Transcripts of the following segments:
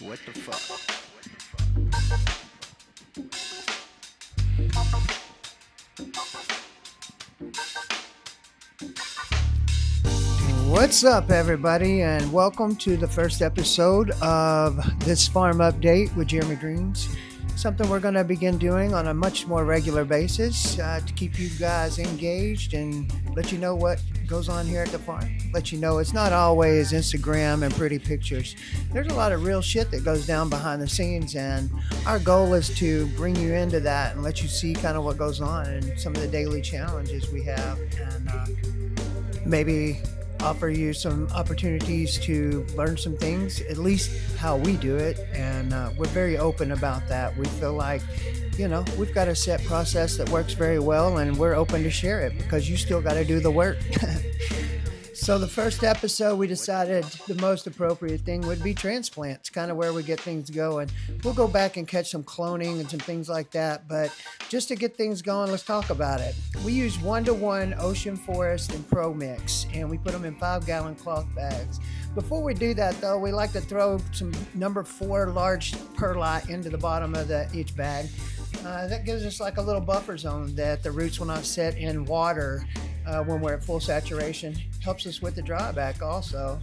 What the fuck? What's up, everybody, and welcome to the first episode of this farm update with Geremy Dreams. Something we're going to begin doing on a much more regular basis to keep you guys engaged and let you know what goes on here at the farm. Let you know it's not always Instagram and pretty pictures. There's a lot of real shit that goes down behind the scenes, and our goal is to bring you into that and let you see kind of what goes on and some of the daily challenges we have, and maybe offer you some opportunities to learn some things, at least how we do it. And we're very open about that. We feel like, we've got a set process that works very well, and we're open to share it because you still got to do the work. So the first episode, we decided the most appropriate thing would be transplants, kind of where we get things going. We'll go back and catch some cloning and some things like that, but just to get things going, let's talk about it. We use 1-to-1 Ocean Forest and Pro Mix, and we put them in 5-gallon cloth bags. Before we do that, though, we like to throw some number 4 large perlite into the bottom of each bag. That gives us like a little buffer zone that the roots will not set in water when we're at full saturation. Helps us with the dryback also.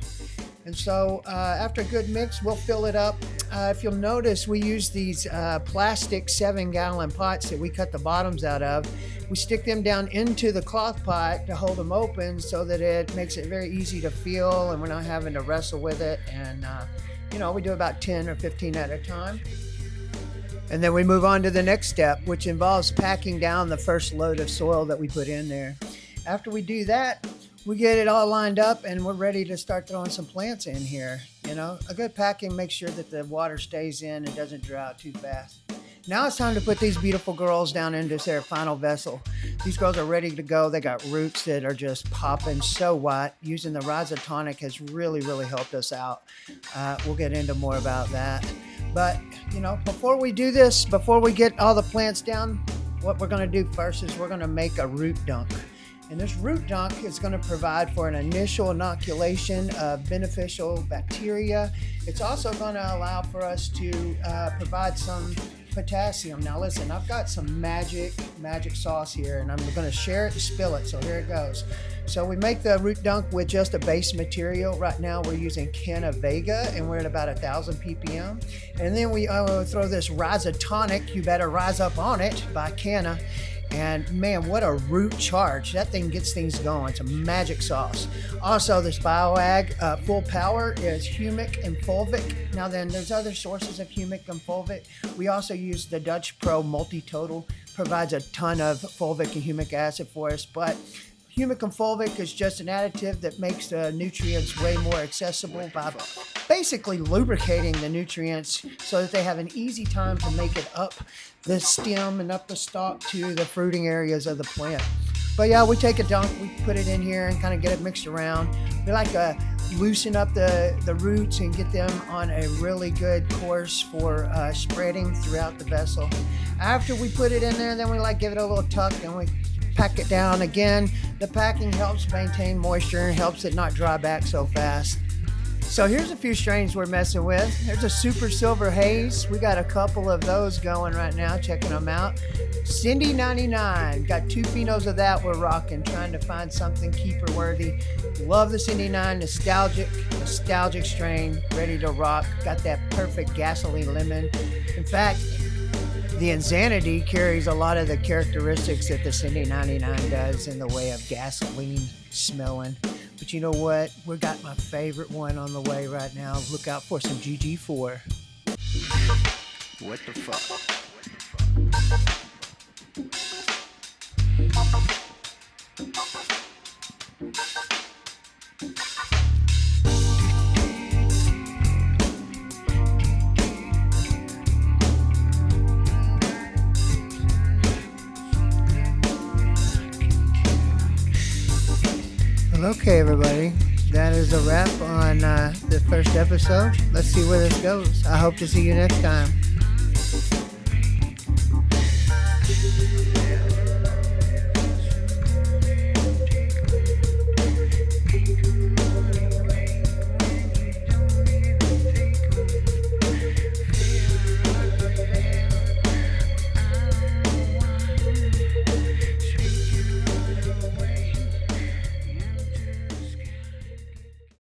And so after a good mix, we'll fill it up. If you'll notice, we use these plastic 7-gallon pots that we cut the bottoms out of. We stick them down into the cloth pot to hold them open so that it makes it very easy to feel and we're not having to wrestle with it. And, we do about 10 or 15 at a time. And then we move on to the next step, which involves packing down the first load of soil that we put in there. After we do that, we get it all lined up and we're ready to start throwing some plants in here. A good packing makes sure that the water stays in and doesn't dry out too fast. Now it's time to put these beautiful girls down into their final vessel. These girls are ready to go. They got roots that are just popping so white. Using the Rhizotonic has really, really helped us out. We'll get into more about that. But, before we do this, before we get all the plants down, what we're going to do first is we're going to make a root dunk. And this root dunk is going to provide for an initial inoculation of beneficial bacteria. It's also going to allow for us to provide some potassium. Now listen, I've got some magic sauce here, and I'm going to share it and spill it. So here it goes. So we make the root dunk with just a base material. Right now we're using Canna Vega, and we're at about 1,000 ppm. And then we throw this Rhizotonic, You Better Rise Up on It, by Canna. And man, what a root charge. That thing gets things going. It's a magic sauce. Also, this BioAg Full Power is humic and fulvic. Now then, there's other sources of humic and fulvic. We also use the Dutch Pro Multi-Total. Provides a ton of fulvic and humic acid for us, but humic and fulvic is just an additive that makes the nutrients way more accessible by basically lubricating the nutrients so that they have an easy time to make it up the stem and up the stalk to the fruiting areas of the plant. But yeah, we take a dunk, we put it in here and kind of get it mixed around. We like to loosen up the roots and get them on a really good course for spreading throughout the vessel. After we put it in there, then we give it a little tuck and we pack it down again. The packing helps maintain moisture and helps it not dry back so fast. So here's a few strains we're messing with. There's a Super Silver Haze. We got a couple of those going right now, checking them out. Cindy 99, got 2 phenos of that we're rocking, trying to find something keeper worthy. Love the Cindy 9, nostalgic strain, ready to rock. Got that perfect gasoline lemon. In fact, the Insanity carries a lot of the characteristics that the Cindy 99 does in the way of gasoline smelling. But you know what? We got my favorite one on the way right now. Look out for some GG4. What the fuck? Well, okay, everybody. That is a wrap on the first episode. Let's see where this goes. I hope to see you next time.